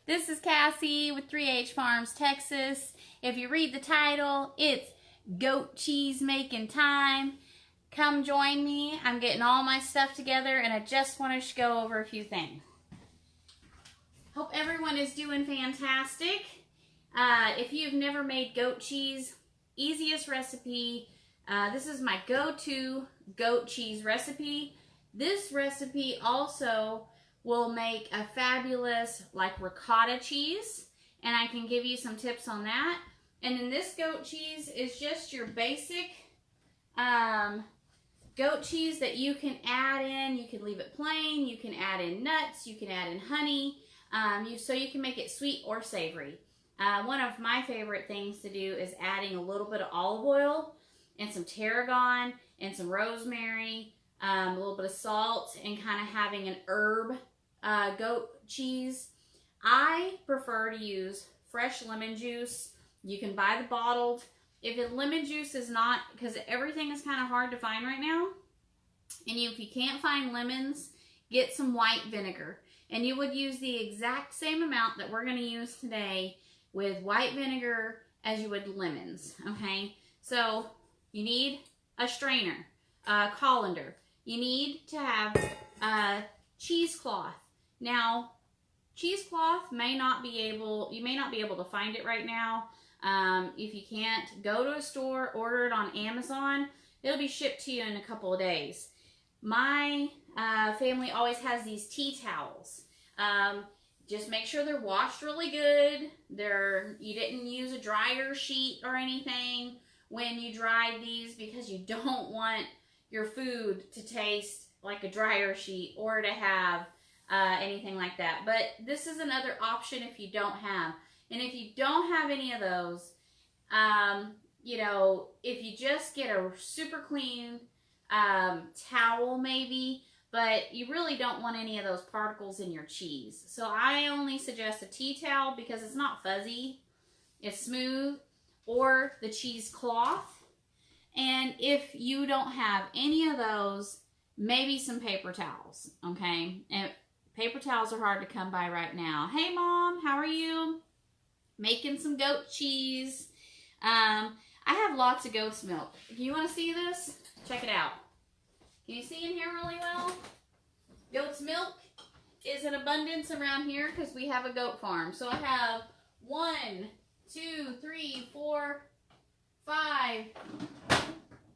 This is Cassie with 3H Farms, Texas. If you read the title, it's goat cheese making time. Come join me. I'm getting all my stuff together and I just want to go over a few things. Hope everyone is doing fantastic. If you've never made goat cheese, easiest recipe. This is my go-to goat cheese recipe. This recipe also will make a fabulous like ricotta cheese, and I can give you some tips on that. And then this goat cheese is just your basic goat cheese that you can add in. You can leave it plain, you can add in nuts, you can add in honey, so you can make it sweet or savory. One of my favorite things to do is adding a little bit of olive oil and some tarragon and some rosemary, a little bit of salt, and kind of having an herb goat cheese. I prefer to use fresh lemon juice. You can buy the bottled. If the lemon juice is not, because everything is kind of hard to find right now, and if you can't find lemons, get some white vinegar. And you would use the exact same amount that we're going to use today with white vinegar as you would lemons, okay? So you need a strainer, a colander. You need to have a cheesecloth. Now, cheesecloth you may not be able to find it right now. If you can't, go to a store, order it on Amazon. It'll be shipped to you in a couple of days. My family always has these tea towels. Just make sure they're washed really good. You didn't use a dryer sheet or anything when you dried these, because you don't want your food to taste like a dryer sheet or to have anything like that. But this is another option if you don't have. And if you don't have any of those, you know, if you just get a super clean towel maybe, but you really don't want any of those particles in your cheese. So I only suggest a tea towel because it's not fuzzy, it's smooth, or the cheesecloth. And if you don't have any of those, maybe some paper towels, okay? And paper towels are hard to come by right now. Hey Mom, how are you? Making some goat cheese. I have lots of goat's milk. Do you want to see this? Check it out. Can you see in here really well? Goat's milk is in abundance around here because we have a goat farm. So I have 1, 2, 3, 4, 5,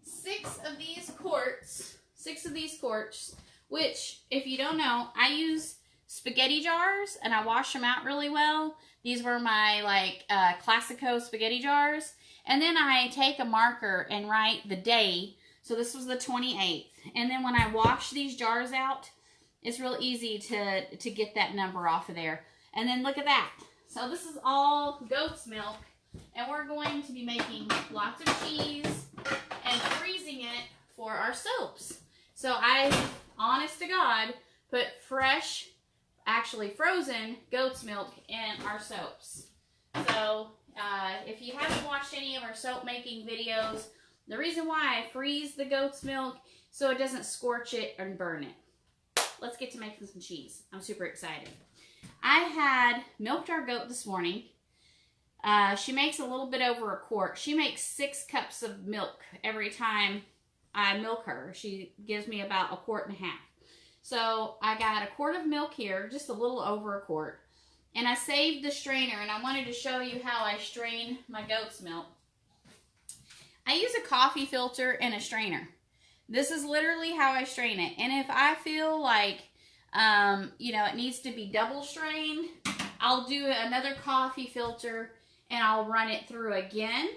6 of these quarts. 6 of these quarts, which, if you don't know, I use spaghetti jars and I wash them out really well. These were my Classico spaghetti jars. And then I take a marker and write the day. So this was the 28th. And then when I wash these jars out, it's real easy to get that number off of there. And then look at that. So this is all goat's milk. And we're going to be making lots of cheese and freezing it for our soaps. So I, honest to God, put fresh, actually frozen goat's milk in our soaps. So if you haven't watched any of our soap making videos, the reason why I freeze the goat's milk so it doesn't scorch it and burn it. Let's get to making some cheese. I'm super excited. I had milked our goat this morning. She makes a little bit over a quart. She makes 6 cups of milk every time I milk her. She gives me about 1.5 quarts. So I got 1 quart of milk here, just a little over 1 quart. And I saved the strainer, and I wanted to show you how I strain my goat's milk. I use a coffee filter and a strainer. This is literally how I strain it. And if I feel like, you know, it needs to be double strained, I'll do another coffee filter and I'll run it through again.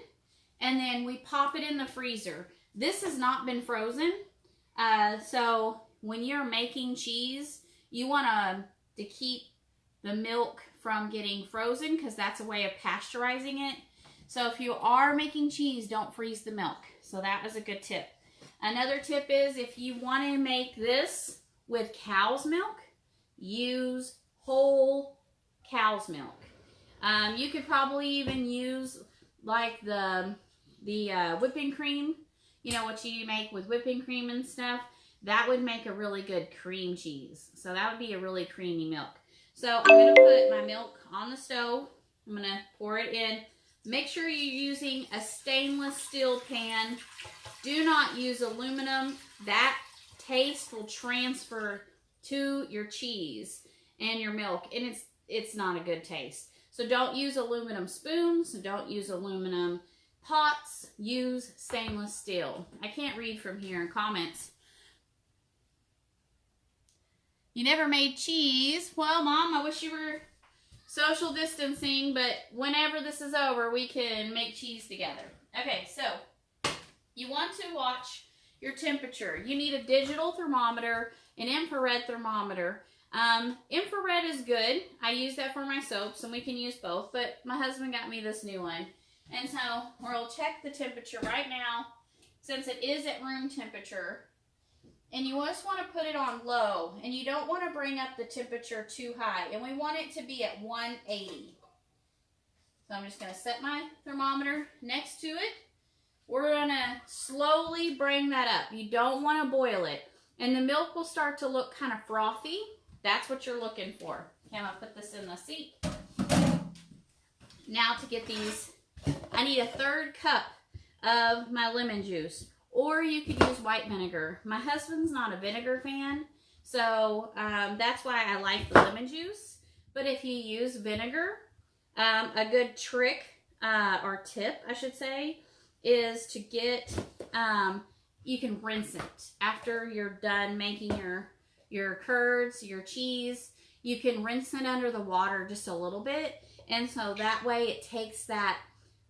And then we pop it in the freezer. This has not been frozen. So when you're making cheese, you want to keep the milk from getting frozen because that's a way of pasteurizing it. So if you are making cheese, don't freeze the milk. So that was a good tip. Another tip is if you want to make this with cow's milk, use whole cow's milk. You could probably even use like the whipping cream, you know, what you make with whipping cream and stuff. That would make a really good cream cheese. So that would be a really creamy milk. So I'm going to put my milk on the stove. I'm going to pour it in. Make sure you're using a stainless steel pan. Do not use aluminum. That taste will transfer to your cheese and your milk, and it's not a good taste. So don't use aluminum spoons. Don't use aluminum pots. Use stainless steel. I can't read from here in comments. You never made cheese. Well, Mom, I wish you were social distancing, but whenever this is over, we can make cheese together. Okay, so you want to watch your temperature. You need a digital thermometer, an infrared thermometer. Infrared is good. I use that for my soaps, and we can use both, but my husband got me this new one. And so we'll check the temperature right now, since it is at room temperature. And you just want to put it on low, and you don't want to bring up the temperature too high. And we want it to be at 180. So I'm just going to set my thermometer next to it. We're going to slowly bring that up. You don't want to boil it. And the milk will start to look kind of frothy. That's what you're looking for. Okay, I'm going to put this in the seat. Now to get these, I need a 1/3 cup of my lemon juice. Or you could use white vinegar. My husband's not a vinegar fan, so that's why I like the lemon juice. But if you use vinegar, a good trick, or tip, I should say, is to get, you can rinse it. After you're done making your curds, your cheese, you can rinse it under the water just a little bit. And so that way it takes that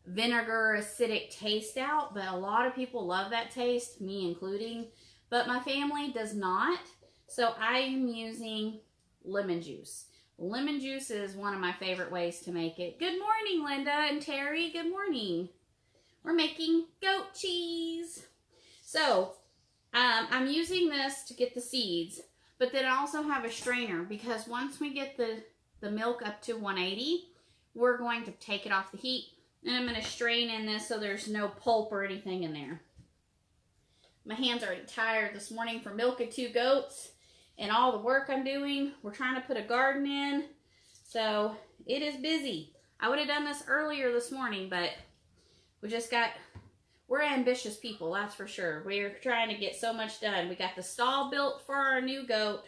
vinegar acidic taste out, but a lot of people love that taste, me including, but my family does not. So I am using lemon juice. Lemon juice is one of my favorite ways to make it. Good morning, Linda and Terry. Good morning. We're making goat cheese. So I'm using this to get the seeds, but then I also have a strainer, because once we get the milk up to 180, we're going to take it off the heat. And I'm going to strain in this so there's no pulp or anything in there. My hands are already tired this morning from milking 2 goats and all the work I'm doing. We're trying to put a garden in, so it is busy. I would have done this earlier this morning, but we're ambitious people, that's for sure. We're trying to get so much done. We got the stall built for our new goat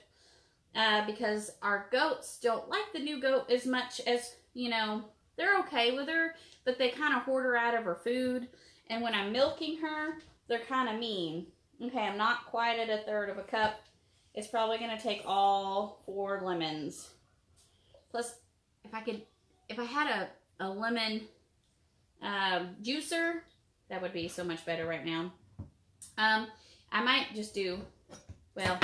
because our goats don't like the new goat as much as, you know, they're okay with her, but they kind of hoard her out of her food. And when I'm milking her, they're kind of mean. Okay, I'm not quite at 1/3 cup. It's probably going to take all 4 lemons. Plus, if I had a lemon juicer, that would be so much better right now. I might just do, well,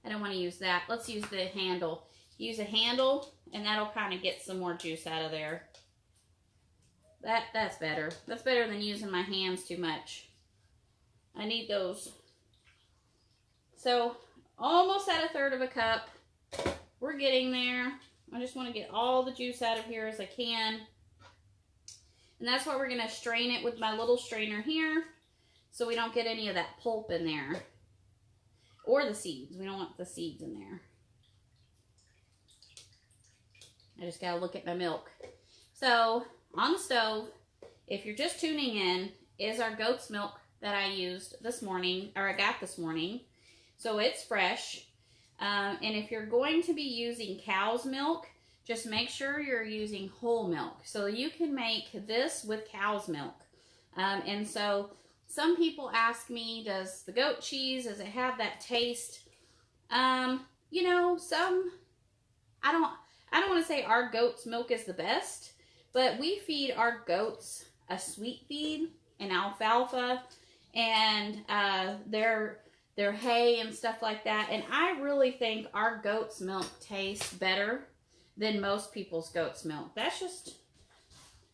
I don't want to use that. Let's use the handle. Use a handle, and that'll kind of get some more juice out of there. That's better. That's better than using my hands too much. I need those. So, almost at 1/3 cup. We're getting there. I just want to get all the juice out of here as I can. And that's why we're going to strain it with my little strainer here, so we don't get any of that pulp in there. Or the seeds. We don't want the seeds in there. I just got to look at my milk. So, on the stove, if you're just tuning in, is our goat's milk that I used this morning, or I got this morning. So it's fresh. And if you're going to be using cow's milk, just make sure you're using whole milk. So you can make this with cow's milk. And so some people ask me, does the goat cheese, does it have that taste? You know, I don't want to say our goat's milk is the best, but we feed our goats a sweet feed and alfalfa and their hay and stuff like that. And I really think our goat's milk tastes better than most people's goat's milk. That's just,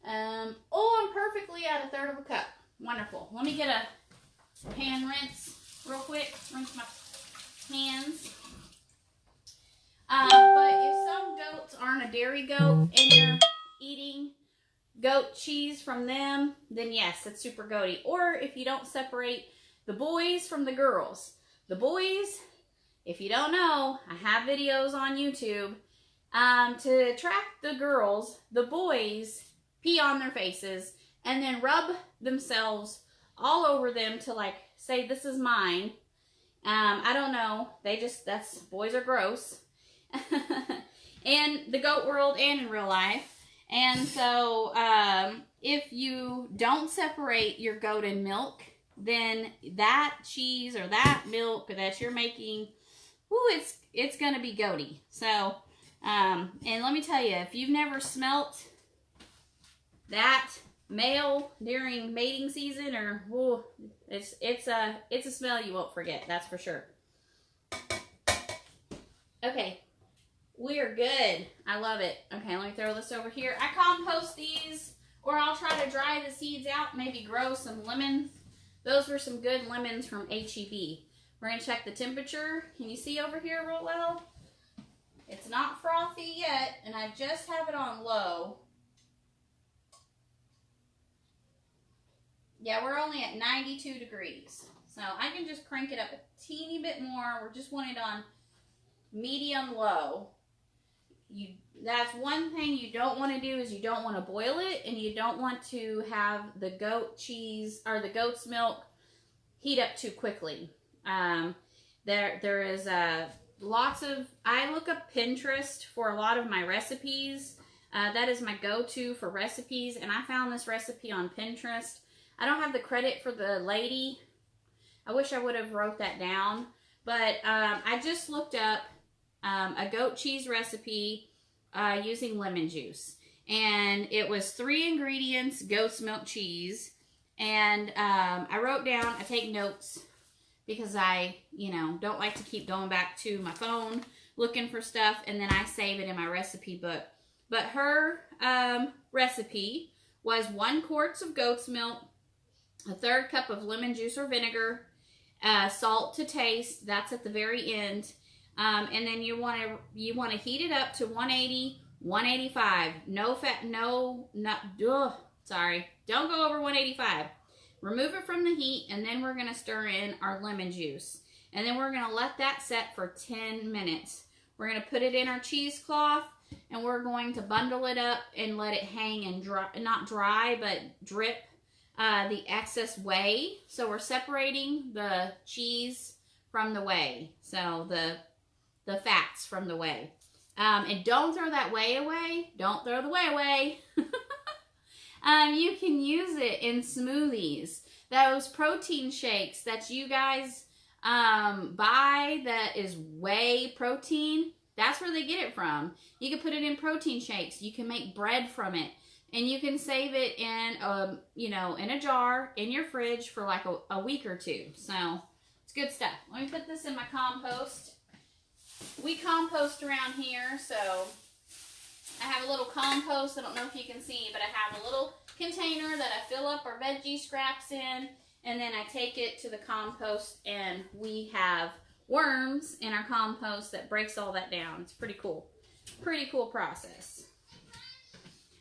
oh, I'm perfectly at 1/3 cup. Wonderful. Let me get a pan rinse real quick. Rinse my hands. But if some goats aren't a dairy goat and you're eating goat cheese from them, then yes, it's super goaty. Or if you don't separate the boys from the girls. The boys, if you don't know, I have videos on YouTube. To attract the girls, the boys pee on their faces and then rub themselves all over them to like say, this is mine. I don't know. Boys are gross. In the goat world and in real life. And so, if you don't separate your goat and milk, then that cheese or that milk that you're making, whoo, it's going to be goaty. So, and let me tell you, if you've never smelt that male during mating season, or whoo, it's a smell you won't forget. That's for sure. Okay. We're good. I love it. Okay, let me throw this over here. I compost these, or I'll try to dry the seeds out, maybe grow some lemons. Those were some good lemons from H-E-B. We're going to check the temperature. Can you see over here real well? It's not frothy yet, and I just have it on low. Yeah, we're only at 92 degrees. So I can just crank it up a teeny bit more. We're just wanting it on medium low. That's one thing you don't want to do, is you don't want to boil it, and you don't want to have the goat cheese or the goat's milk heat up too quickly. There is lots of, I look up Pinterest for a lot of my recipes. That is my go-to for recipes, and I found this recipe on Pinterest. I don't have the credit for the lady. I wish I would have wrote that down, but I just looked up a goat cheese recipe using lemon juice, and it was 3 ingredients: goat's milk, cheese, and I wrote down, I take notes because I, don't like to keep going back to my phone looking for stuff, and then I save it in my recipe book. But her recipe was 1 quart of goat's milk, 1/3 cup of lemon juice or vinegar, salt to taste. That's at the very end. And then you want to heat it up to 180, 185. No fat, don't go over 185. Remove it from the heat, and then we're going to stir in our lemon juice. And then we're going to let that set for 10 minutes. We're going to put it in our cheesecloth, and we're going to bundle it up and let it hang and dry, not dry, but drip the excess whey. So we're separating the cheese from the whey. So the fats from the whey. And don't throw that whey away. Don't throw the whey away. You can use it in smoothies. Those protein shakes that you guys buy that is whey protein, that's where they get it from. You can put it in protein shakes. You can make bread from it. And you can save it in, in a jar in your fridge for like a week or 2. So it's good stuff. Let me put this in my compost. We compost around here, so I have a little compost. I don't know if you can see, but I have a little container that I fill up our veggie scraps in, and then I take it to the compost, and we have worms in our compost that breaks all that down. It's pretty cool. Pretty cool process.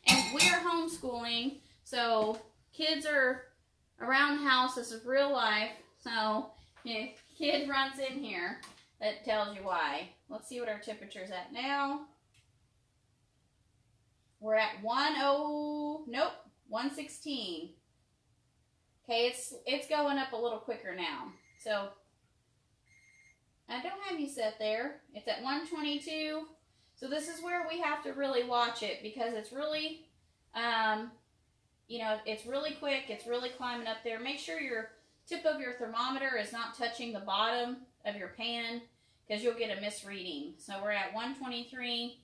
And we're homeschooling, so kids are around the house. This is real life. So if a kid runs in here, that tells you why. Let's see what our temperature's at now. We're at 116. Okay, it's going up a little quicker now. So I don't have you set there. It's at 122. So this is where we have to really watch it, because it's really, it's really quick. It's really climbing up there. Make sure your tip of your thermometer is not touching the bottom of your pan, because you'll get a misreading. So we're at 123.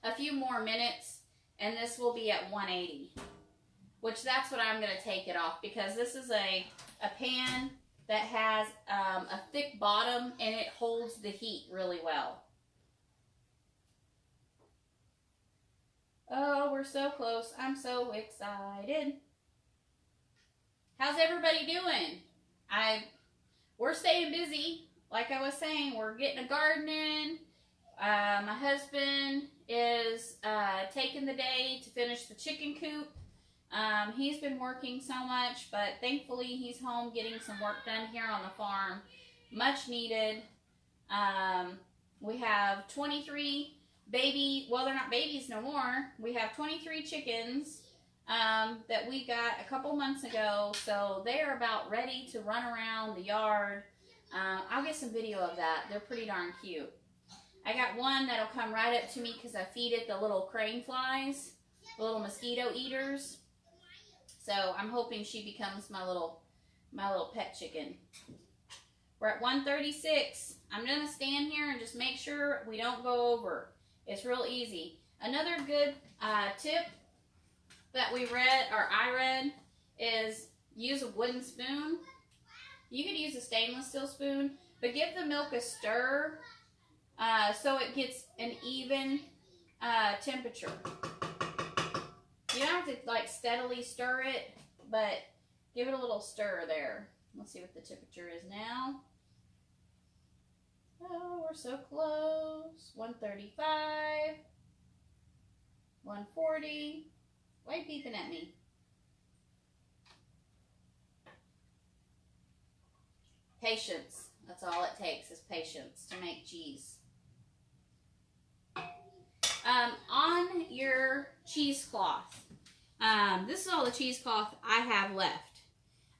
A few more minutes, and this will be at 180. Which that's what I'm going to take it off, because this is a pan that has a thick bottom, and it holds the heat really well. Oh, we're so close. I'm so excited. How's everybody doing? We're staying busy. Like I was saying, we're getting a garden in. My husband is taking the day to finish the chicken coop. He's been working so much, but thankfully he's home getting some work done here on the farm. Much needed. We have 23 baby, well, they're not babies no more. We have 23 chickens that we got a couple months ago. So they are about ready to run around the yard. I'll get some video of that. They're pretty darn cute. I got one that'll come right up to me because I feed it the little crane flies, the little mosquito eaters. So I'm hoping she becomes my little pet chicken. We're at 136. I'm going to stand here and just make sure we don't go over. It's real easy. Another good tip that we read, or I read, is use a wooden spoon. You could use a stainless steel spoon, but give the milk a stir so it gets an even temperature. You don't have to like steadily stir it, but give it a little stir there. Let's see what the temperature is now. Oh, we're so close. 135. 140. Why are you beeping at me? Patience. That's all it takes is patience to make cheese. On your cheesecloth, this is all the cheesecloth I have left.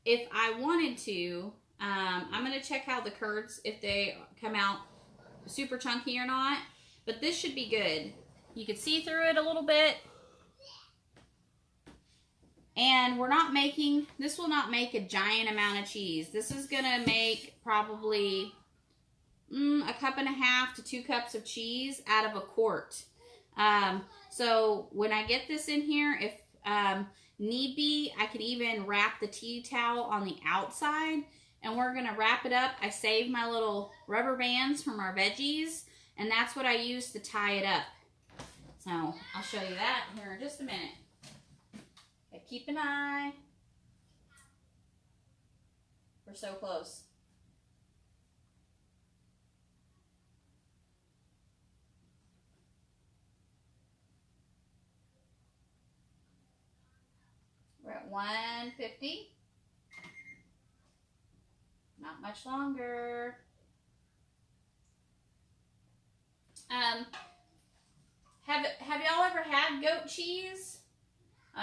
If I wanted to, I'm going to check how the curds, if they come out super chunky or not. But this should be good. You can see through it a little bit. And we're not making, this will not make a giant amount of cheese. This is going to make probably a cup and a half to 2 cups of cheese out of a quart. So when I get this in here, if need be, I could even wrap the tea towel on the outside. And we're going to wrap it up. I saved my little rubber bands from our veggies. And that's what I use to tie it up. So I'll show you that here in just a minute. Okay, keep an eye. We're so close. We're at 150. Not much longer. Have y'all ever had goat cheese?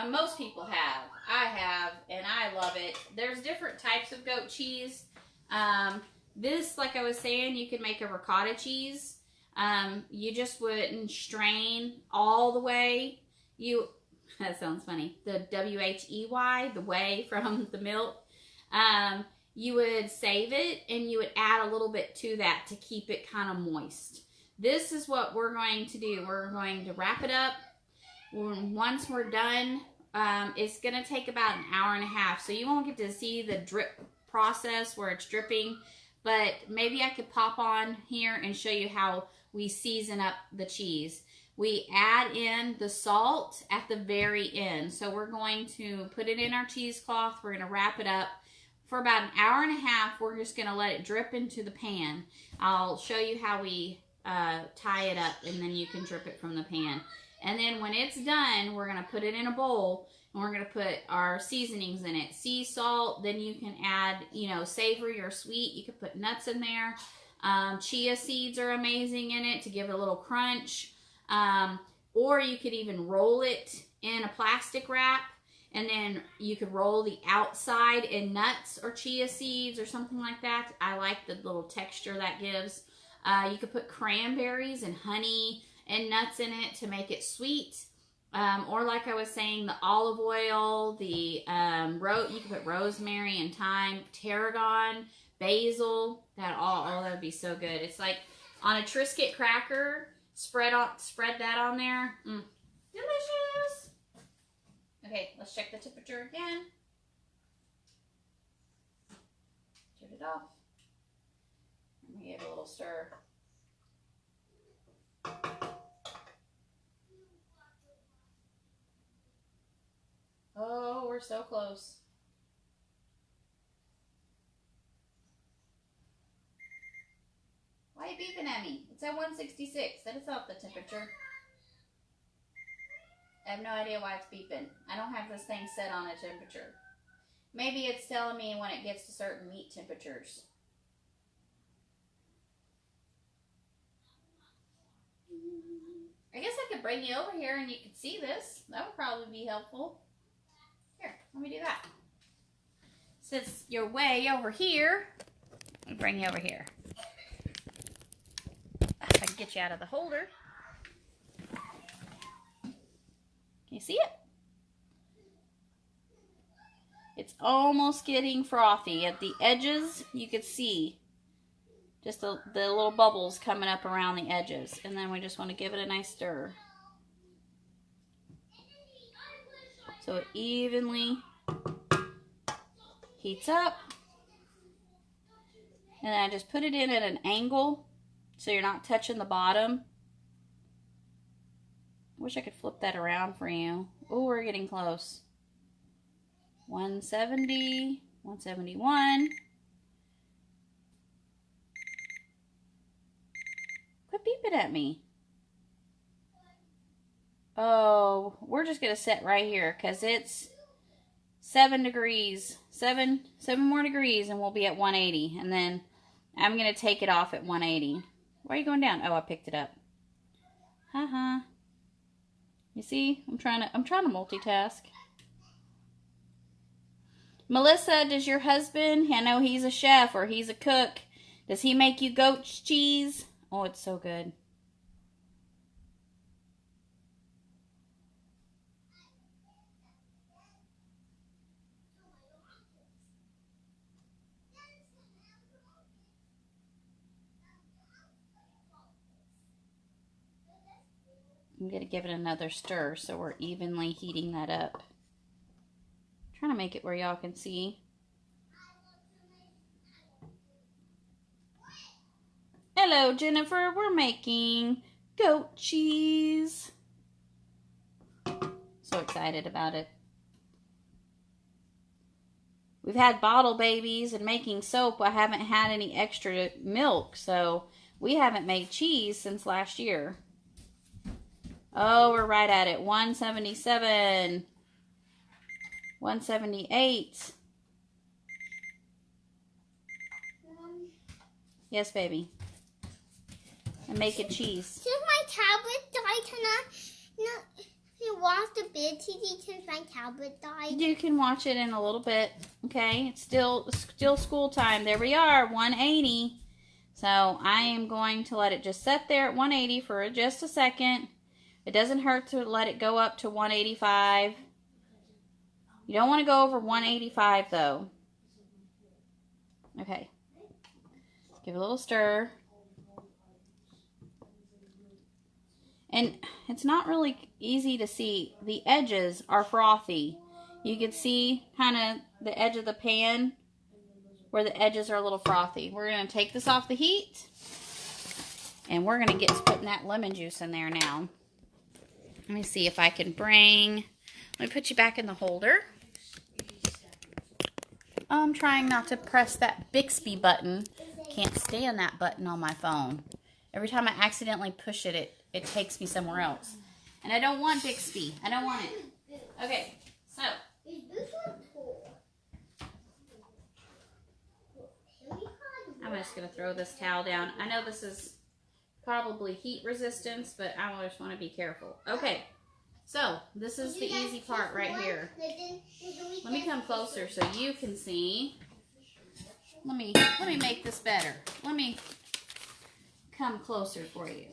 Most people have. I have, and I love it. There's different types of goat cheese. This, like I was saying, you can make a ricotta cheese. You just wouldn't strain all the way. That sounds funny. The W-H-E-Y, the whey from the milk. You would save it, and you would add a little bit to that to keep it kind of moist. This is what we're going to do. We're going to wrap it up. Once we're done, it's going to take about an hour and a half. So you won't get to see the drip process where it's dripping. But maybe I could pop on here and show you how we season up the cheese. We add in the salt at the very end. So we're going to put it in our cheesecloth. We're going to wrap it up. For about an hour and a half, we're just going to let it drip into the pan. I'll show you how we tie it up, and then you can drip it from the pan. And then when it's done, we're going to put it in a bowl, and we're going to put our seasonings in it. Sea salt, then you can add, savory or sweet. You could put nuts in there. Chia seeds are amazing in it to give it a little crunch. Or you could even roll it in a plastic wrap, and then you could roll the outside in nuts or chia seeds or something like that. I like the little texture that gives. You could put cranberries and honey and nuts in it to make it sweet. Or like I was saying, the olive oil, the you could put rosemary and thyme, tarragon, basil. That would be so good. It's like on a Triscuit cracker. Spread that on there. Delicious. Okay, let's check the temperature again. Turn it off. Let me give it a little stir. Oh, we're so close. Why are you beeping at me? It's at 166. That is not the temperature. I have no idea why it's beeping. I don't have this thing set on a temperature. Maybe it's telling me when it gets to certain meat temperatures. bring you over here and you can see this. That would probably be helpful. Here, let me do that. Since you're way over here, let me bring you over here. If I can get you out of the holder. Can you see it? It's almost getting frothy. At the edges, you could see just the little bubbles coming up around the edges. And then we just want to give it a nice stir. So it evenly heats up. And then I just put it in at an angle so you're not touching the bottom. I wish I could flip that around for you. Oh, we're getting close. 170, 171. Quit beeping at me. Oh, we're just going to sit right here because it's 7 degrees. 7 more degrees and we'll be at 180. And then I'm going to take it off at 180. Why are you going down? Oh, I picked it up. Haha. You see? I'm trying to multitask. Melissa, does your husband, I know he's a chef or he's a cook, does he make you goat cheese? Oh, it's so good. I'm going to give it another stir so we're evenly heating that up. Trying to make it where y'all can see. Hello, Jennifer. We're making goat cheese. So excited about it. We've had bottle babies and making soap. I haven't had any extra milk, so we haven't made cheese since last year. Oh, we're right at it. 177. 178. Yes, baby. I'm making cheese. Since my tablet died, can I watch the big TV since my tablet died? You can watch it in a little bit. Okay, it's still school time. There we are, 180. So I am going to let it just sit there at 180 for just a second. It doesn't hurt to let it go up to 185. You don't want to go over 185 though. Okay. Give it a little stir. And it's not really easy to see. The edges are frothy. You can see kind of the edge of the pan where the edges are a little frothy. We're going to take this off the heat. And we're going to get to putting that lemon juice in there now. Let me see if I can bring... Let me put you back in the holder. I'm trying not to press that Bixby button. Can't stand that button on my phone. Every time I accidentally push it, it takes me somewhere else. And I don't want Bixby. I don't want it. Okay, so. I'm just going to throw this towel down. I know this is probably heat resistance, but I just want to be careful. Okay. So, this is the easy part right here. Let me come closer so you can see. Let me make this better. Let me come closer for you.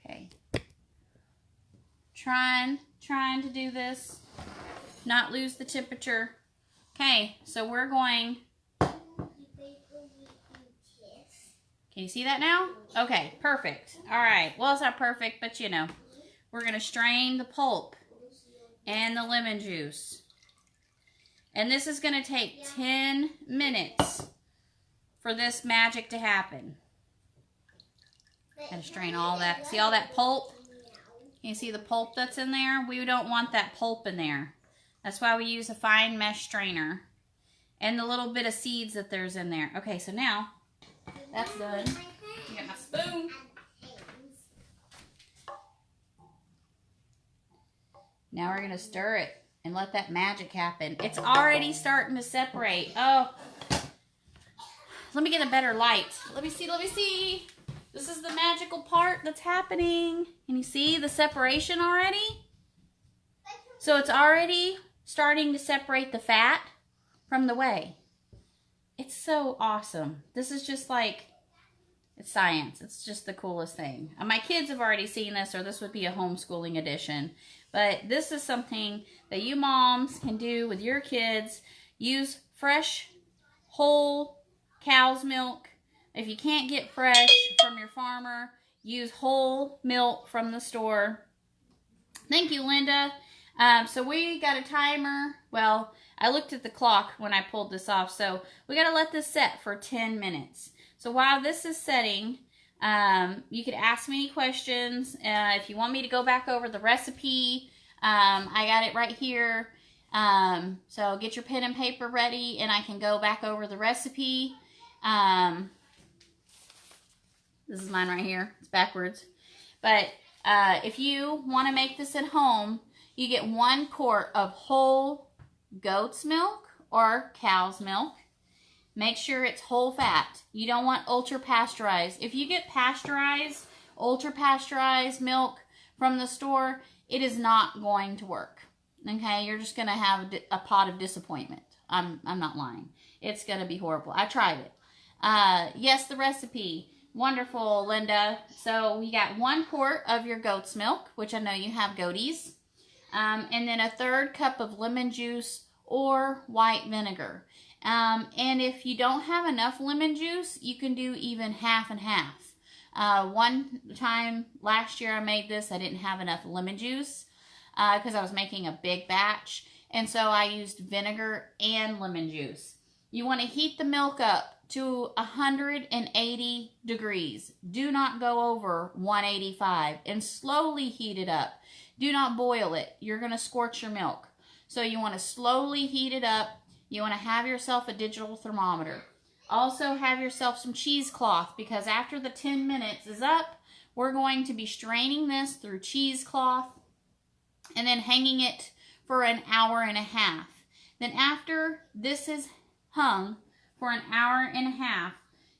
Okay. Trying to do this. Not lose the temperature. Okay, so we're going... Can you see that now? Okay, perfect. All right. Well, it's not perfect, but you know. We're going to strain the pulp and the lemon juice. And this is going to take 10 minutes for this magic to happen. Got to strain all that. See all that pulp? Can you see the pulp that's in there? We don't want that pulp in there. That's why we use a fine mesh strainer. And the little bit of seeds that there's in there. Okay, so now... That's done. Get my spoon. Now we're going to stir it and let that magic happen. It's already starting to separate. Oh. Let me get a better light. Let me see. This is the magic magical part that's happening. Can you see the separation already? So it's already starting to separate the fat from the whey. It's so awesome. This is just like, it's science. It's just the coolest thing. My kids have already seen this, or this would be a homeschooling edition. But this is something that you moms can do with your kids. Use fresh, whole cow's milk. If you can't get fresh from your farmer, use whole milk from the store. Thank you, Linda. So we got a timer. Well, I looked at the clock when I pulled this off. So we got to let this set for 10 minutes. So while this is setting, you could ask me any questions. If you want me to go back over the recipe, I got it right here. So get your pen and paper ready, and I can go back over the recipe. This is mine right here. It's backwards. But if you want to make this at home, you get 1 quart of whole goat's milk or cow's milk. Make sure it's whole fat. You don't want ultra pasteurized. If you get pasteurized, ultra pasteurized milk from the store, it is not going to work. Okay, you're just going to have a pot of disappointment. I'm not lying. It's going to be horrible. I tried it. Yes, the recipe. Wonderful, Linda. So we got 1 quart of your goat's milk, which I know you have goaties. And then 1/3 cup of lemon juice or white vinegar. And if you don't have enough lemon juice, you can do even half and half. One time last year I made this, I didn't have enough lemon juice because I was making a big batch. And so I used vinegar and lemon juice. You want to heat the milk up to 180 degrees. Do not go over 185 and slowly heat it up. Do not boil it. You're going to scorch your milk. So you want to slowly heat it up. You want to have yourself a digital thermometer. Also have yourself some cheesecloth, because after the 10 minutes is up, we're going to be straining this through cheesecloth and then hanging it for an hour and a half. Then after this is hung for an hour and a half,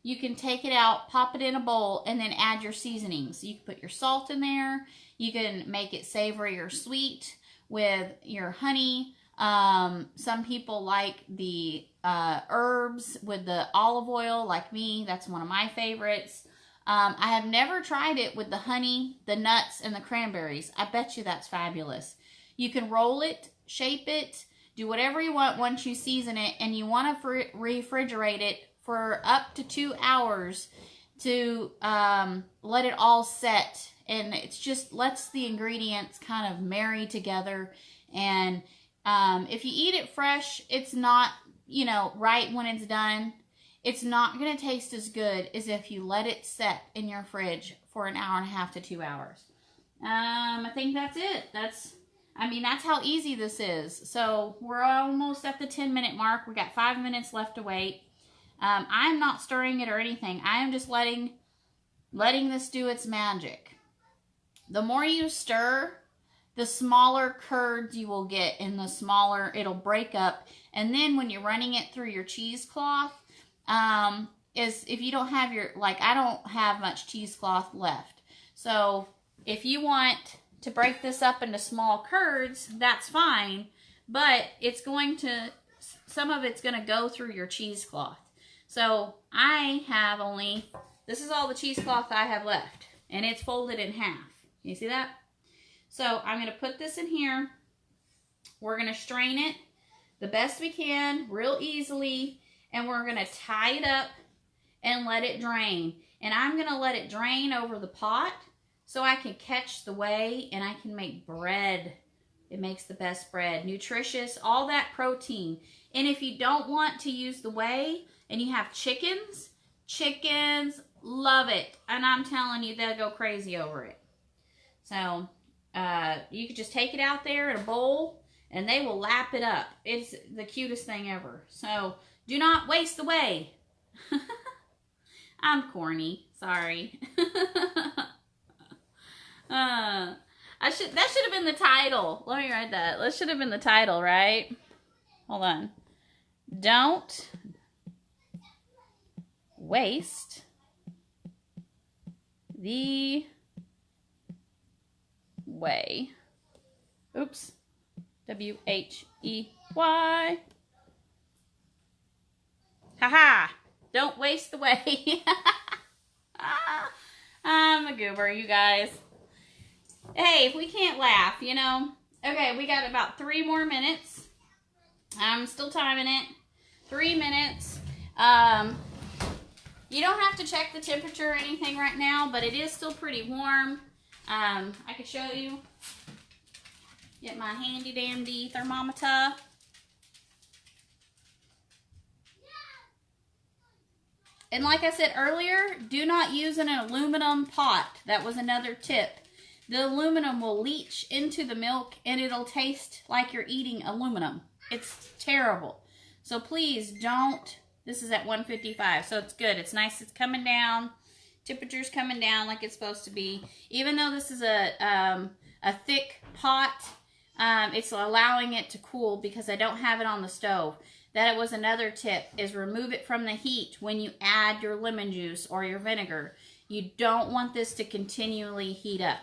you can take it out, pop it in a bowl, and then add your seasonings. You can put your salt in there. You can make it savory or sweet with your honey. Some people like the herbs with the olive oil, like me. That's one of my favorites. I have never tried it with the honey, the nuts, and the cranberries. I bet you that's fabulous. You can roll it, shape it, do whatever you want once you season it, and you want to refrigerate it for up to 2 hours to let it all set. And it's just lets the ingredients kind of marry together. And if you eat it fresh, it's not, right when it's done. It's not going to taste as good as if you let it set in your fridge for an hour and a half to 2 hours. I think that's it. That's how easy this is. So we're almost at the 10-minute mark. We got 5 minutes left to wait. I'm not stirring it or anything. I am just letting this do its magic. The more you stir, the smaller curds you will get, and the smaller it'll break up. And then when you're running it through your cheesecloth, is if you don't have I don't have much cheesecloth left. So if you want to break this up into small curds, that's fine. But some of it's going to go through your cheesecloth. So I have this is all the cheesecloth I have left. And it's folded in half. You see that? So I'm going to put this in here. We're going to strain it the best we can, real easily. And we're going to tie it up and let it drain. And I'm going to let it drain over the pot so I can catch the whey and I can make bread. It makes the best bread. Nutritious, all that protein. And if you don't want to use the whey and you have chickens love it. And I'm telling you, they'll go crazy over it. So you could just take it out there in a bowl and they will lap it up. It's the cutest thing ever. So do not waste the whey. I'm corny. Sorry. That should have been the title. Let me write that. That should have been the title, right? Hold on. Don't waste the way. Oops. W-H-E-Y. Haha. Don't waste the way. I'm a goober, you guys. Hey, if we can't laugh, you know. Okay, we got about 3 more minutes. I'm still timing it. 3 minutes. You don't have to check the temperature or anything right now, but it is still pretty warm. I could show you. Get my handy dandy thermometer. And like I said earlier, do not use an aluminum pot. That was another tip. The aluminum will leach into the milk and it'll taste like you're eating aluminum. It's terrible. So please don't. This is at 155, so it's good. It's nice. It's coming down. Temperature's coming down like it's supposed to be. Even though this is a thick pot, it's allowing it to cool because I don't have it on the stove. That was another tip, is remove it from the heat when you add your lemon juice or your vinegar. You don't want this to continually heat up.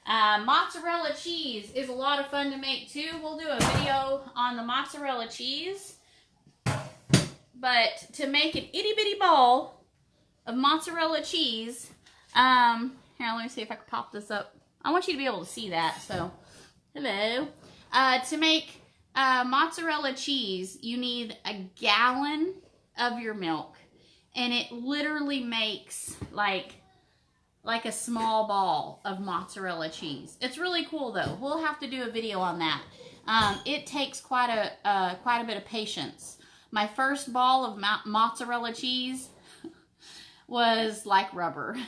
Mozzarella cheese is a lot of fun to make too. We'll do a video on the mozzarella cheese. But to make an itty bitty ball of mozzarella cheese, here, let me see if I can pop this up. I want you to be able to see that, so, hello. To make mozzarella cheese, you need a gallon of your milk, and it literally makes like a small ball of mozzarella cheese. It's really cool though. We'll have to do a video on that. It takes quite a bit of patience. My first ball of mozzarella cheese was like rubber.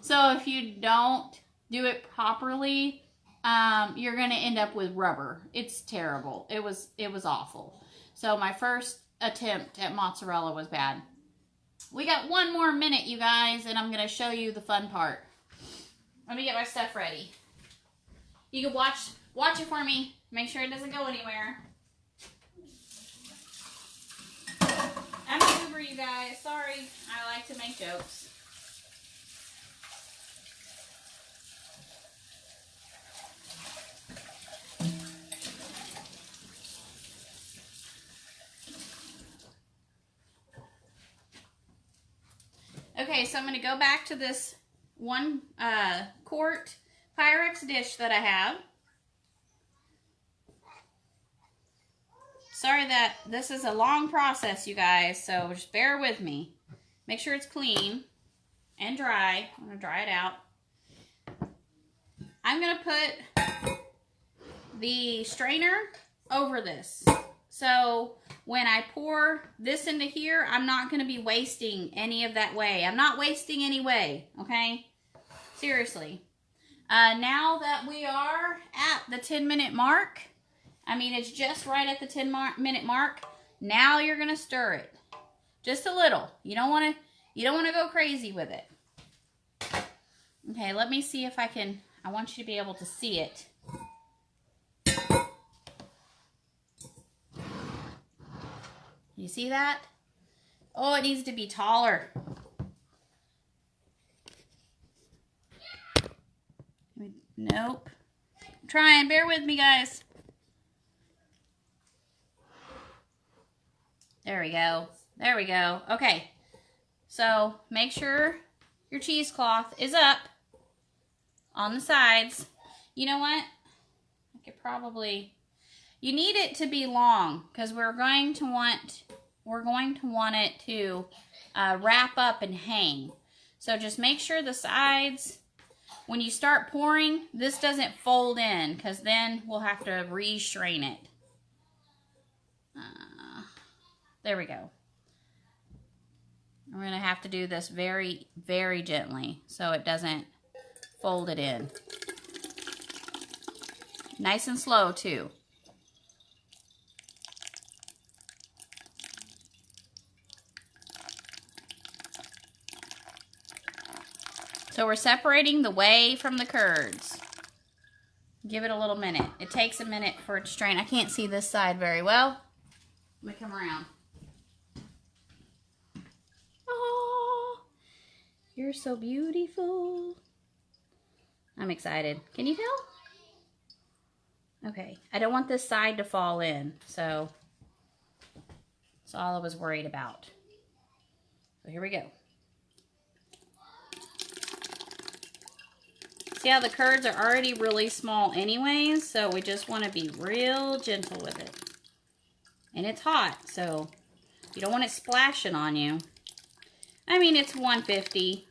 So if you don't do it properly, you're going to end up with rubber. It's terrible. It was awful. So my first attempt at mozzarella was bad. We got 1 more minute, you guys, and I'm going to show you the fun part. Let me get my stuff ready. You can watch it for me. Make sure it doesn't go anywhere. I'm a goober, you guys. Sorry. I like to make jokes. Okay, so I'm going to go back to this 1 quart Pyrex dish that I have. Sorry that this is a long process, you guys, so just bear with me. Make sure it's clean and dry. I'm going to dry it out. I'm going to put the strainer over this. So when I pour this into here, I'm not going to be wasting any of that whey. I'm not wasting any whey, okay? Seriously. Now that we are at the 10-minute mark, I mean, it's just right at the 10-minute mark. Now you're going to stir it. Just a little. You don't want to go crazy with it. Okay, let me see if I can. I want you to be able to see it. You see that? Oh, it needs to be taller. Nope. I'm trying. Bear with me, guys. There we go. There we go. Okay. So, make sure your cheesecloth is up on the sides. You know what? I could probably... You need it to be long because we're going to want it to wrap up and hang. So just make sure the sides, when you start pouring, this doesn't fold in because then we'll have to re-strain it. There we go. We're going to have to do this very, very gently so it doesn't fold it in. Nice and slow too. So we're separating the whey from the curds. Give it a little minute. It takes a minute for it to strain. I can't see this side very well. Let me come around. Oh, You're so beautiful. I'm excited. Can you tell? Okay. I don't want this side to fall in, so that's all I was worried about. So here we go. See how the curds are already really small anyways, so we just want to be real gentle with it. And it's hot, so you don't want it splashing on you. I mean, it's 150.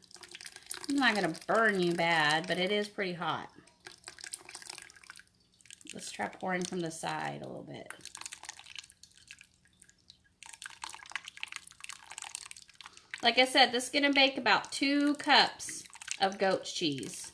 It's not going to burn you bad, but it is pretty hot. Let's try pouring from the side a little bit. Like I said, this is going to bake about 2 cups of goat's cheese.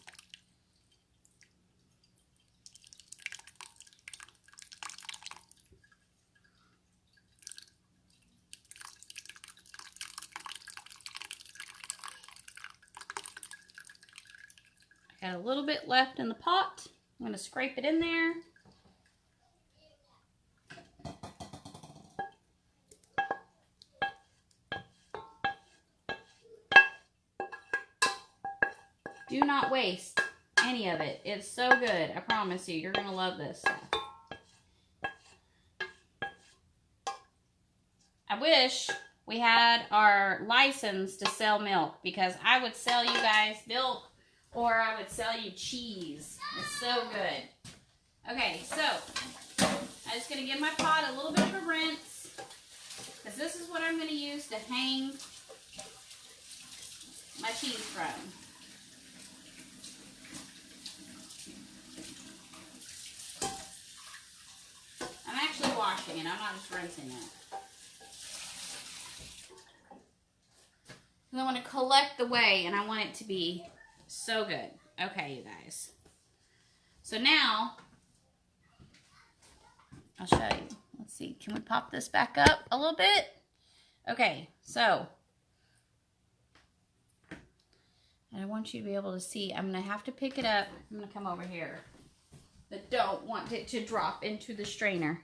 Got a little bit left in the pot. I'm going to scrape it in there. Do not waste any of it. It's so good. I promise you. You're going to love this stuff. I wish we had our license to sell milk, because I would sell you guys milk, or I would sell you cheese. It's so good. Okay, so I'm just going to give my pot a little bit of a rinse, because this is what I'm going to use to hang my cheese from. I'm actually washing it. I'm not just rinsing it. And I want to collect the whey, and I want it to be so good. Okay, you guys. So now, I'll show you. Let's see. Can we pop this back up a little bit? Okay, so I want you to be able to see. I'm going to have to pick it up. I'm going to come over here. I don't want it to drop into the strainer.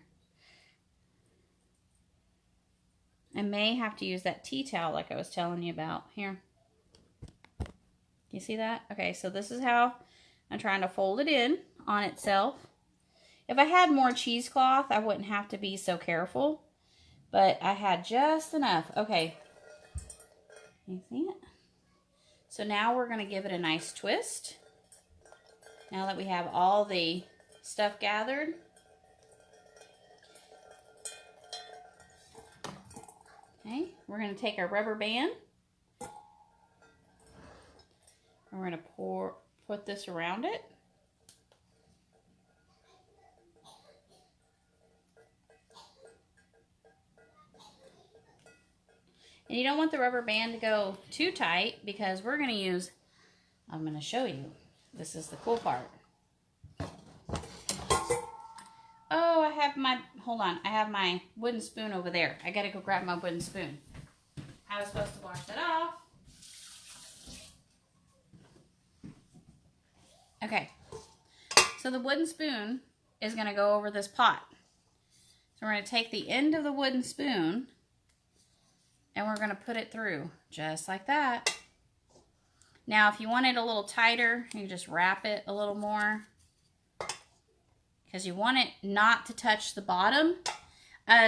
I may have to use that tea towel like I was telling you about. Here. You see that? Okay, so this is how I'm trying to fold it in on itself. If I had more cheesecloth, I wouldn't have to be so careful. But I had just enough. Okay. You see it? So now we're going to give it a nice twist. Now that we have all the stuff gathered. Okay, we're going to take our rubber band. And we're going to put this around it. And you don't want the rubber band to go too tight, because we're going to use, I'm going to show you. This is the cool part. Oh, I have my, hold on. I have my wooden spoon over there. I got to go grab my wooden spoon. I was supposed to wash that off. Okay. So the wooden spoon is going to go over this pot. So we're going to take the end of the wooden spoon and we're going to put it through just like that. Now, if you want it a little tighter, you just wrap it a little more, because you want it not to touch the bottom.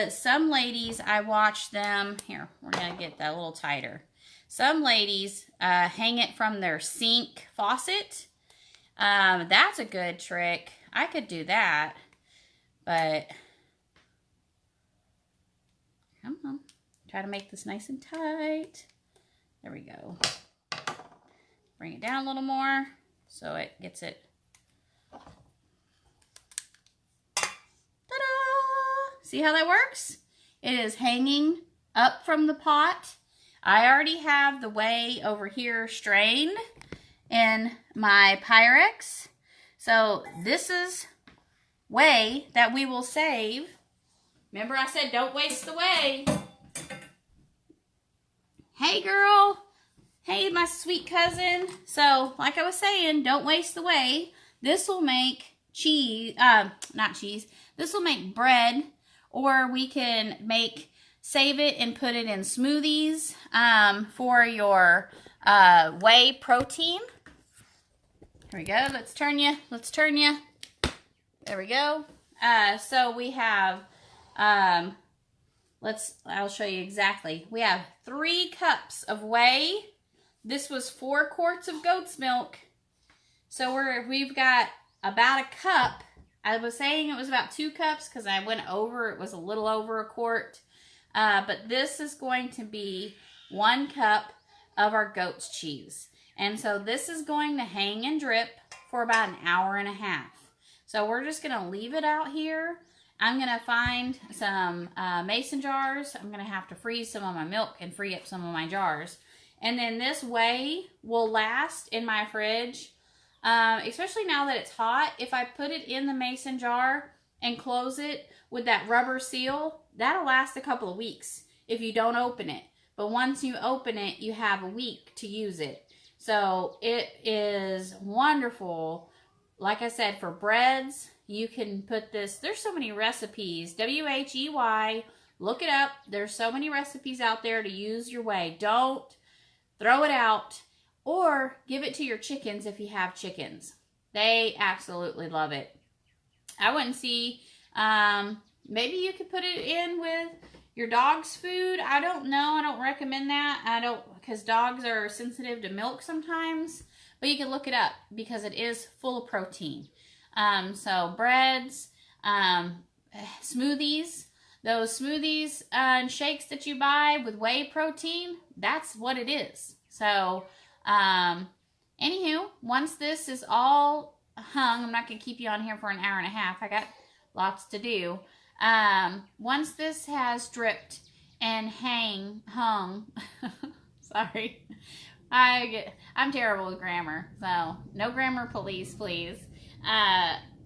Some ladies, I watch them, here, we're going to get that a little tighter. Some ladies hang it from their sink faucet. That's a good trick. I could do that, but come on. Try to make this nice and tight. There we go. Bring it down a little more so it gets it. Ta-da! See how that works? It is hanging up from the pot. I already have the whey over here strained in my Pyrex. So this is whey that we will save. Remember I said don't waste the whey. Hey girl. Hey my sweet cousin. So like I was saying, don't waste the whey. This will make cheese, not cheese. This will make bread, or we can save it and put it in smoothies for your whey protein. Here we go. Let's turn you. There we go. So we have, I'll show you exactly. We have 3 cups of whey. This was 4 quarts of goat's milk. So we've got about a cup. I was saying it was about 2 cups because I went over. It was a little over a quart. But this is going to be 1 cup of our goat's cheese. And so this is going to hang and drip for about an hour and a half. So we're just going to leave it out here. I'm going to find some mason jars. I'm going to have to freeze some of my milk and free up some of my jars. And then this whey will last in my fridge, especially now that it's hot. If I put it in the mason jar and close it with that rubber seal, that'll last a couple of weeks if you don't open it. But once you open it, you have a week to use it. So it is wonderful. Like I said, for breads, you can put this. There's so many recipes. WHEY. Look it up. There's so many recipes out there to use your whey. Don't throw it out, or give it to your chickens if you have chickens. They absolutely love it. I wouldn't see, maybe you could put it in with your dog's food. I don't know. I don't recommend that. Because dogs are sensitive to milk sometimes. But you can look it up because it is full of protein. So breads, smoothies, those smoothies and shakes that you buy with whey protein, that's what it is. So, anywho, once this is all hung, I'm not going to keep you on here for an hour and a half. I got lots to do. Once this has dripped and hung, sorry, I'm terrible with grammar, so no grammar police, please.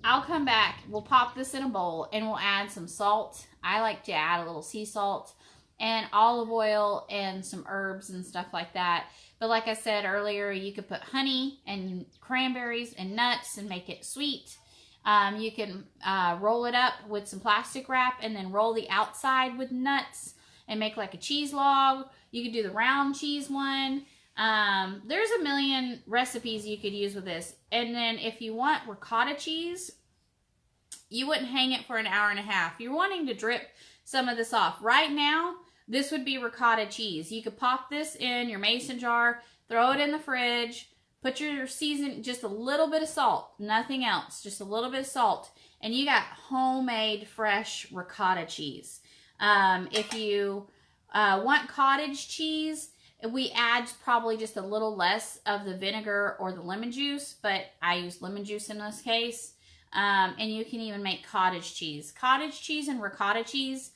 I'll come back. We'll pop this in a bowl and we'll add some salt. I like to add a little sea salt and olive oil and some herbs and stuff like that. But like I said earlier, you could put honey and cranberries and nuts and make it sweet. You can roll it up with some plastic wrap and then roll the outside with nuts and make like a cheese log. You could do the round cheese one. There's a million recipes you could use with this. And then if you want ricotta cheese, you wouldn't hang it for an hour and a half. You're wanting to drip some of this off. Right now, this would be ricotta cheese. You could pop this in your mason jar, throw it in the fridge, put your season, just a little bit of salt, nothing else, just a little bit of salt, and you got homemade fresh ricotta cheese. If you want cottage cheese, we add probably just a little less of the vinegar or the lemon juice, but I use lemon juice in this case. And you can even make cottage cheese. Cottage cheese and ricotta cheese,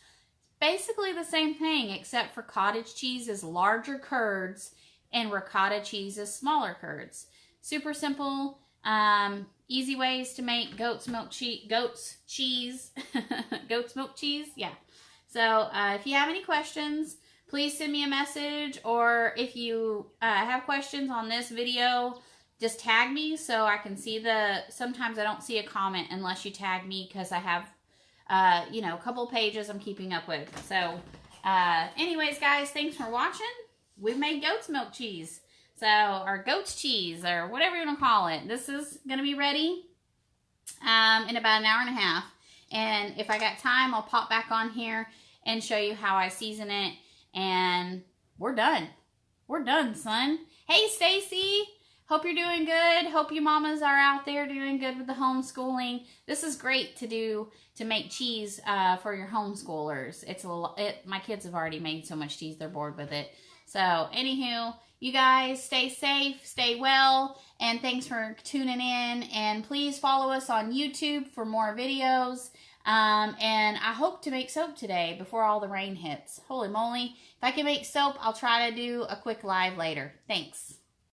basically the same thing, except for cottage cheese is larger curds and ricotta cheese is smaller curds. Super simple, easy ways to make goat's milk cheese, goat's milk cheese, yeah. So if you have any questions, please send me a message, or if you have questions on this video, just tag me so I can see sometimes I don't see a comment unless you tag me because I have, a couple pages I'm keeping up with. So, anyways, guys, thanks for watching. We've made goat's milk cheese. So, or goat's cheese, or whatever you want to call it. This is going to be ready in about an hour and a half. And if I got time, I'll pop back on here and show you how I season it. And we're done. We're done, son. Hey, Stacy. Hope you're doing good. Hope you mamas are out there doing good with the homeschooling. This is great to do, to make cheese for your homeschoolers. My kids have already made so much cheese, they're bored with it. So, anywho, you guys stay safe, stay well, and thanks for tuning in. And please follow us on YouTube for more videos. And I hope to make soap today before all the rain hits. Holy moly. If I can make soap, I'll try to do a quick live later. Thanks.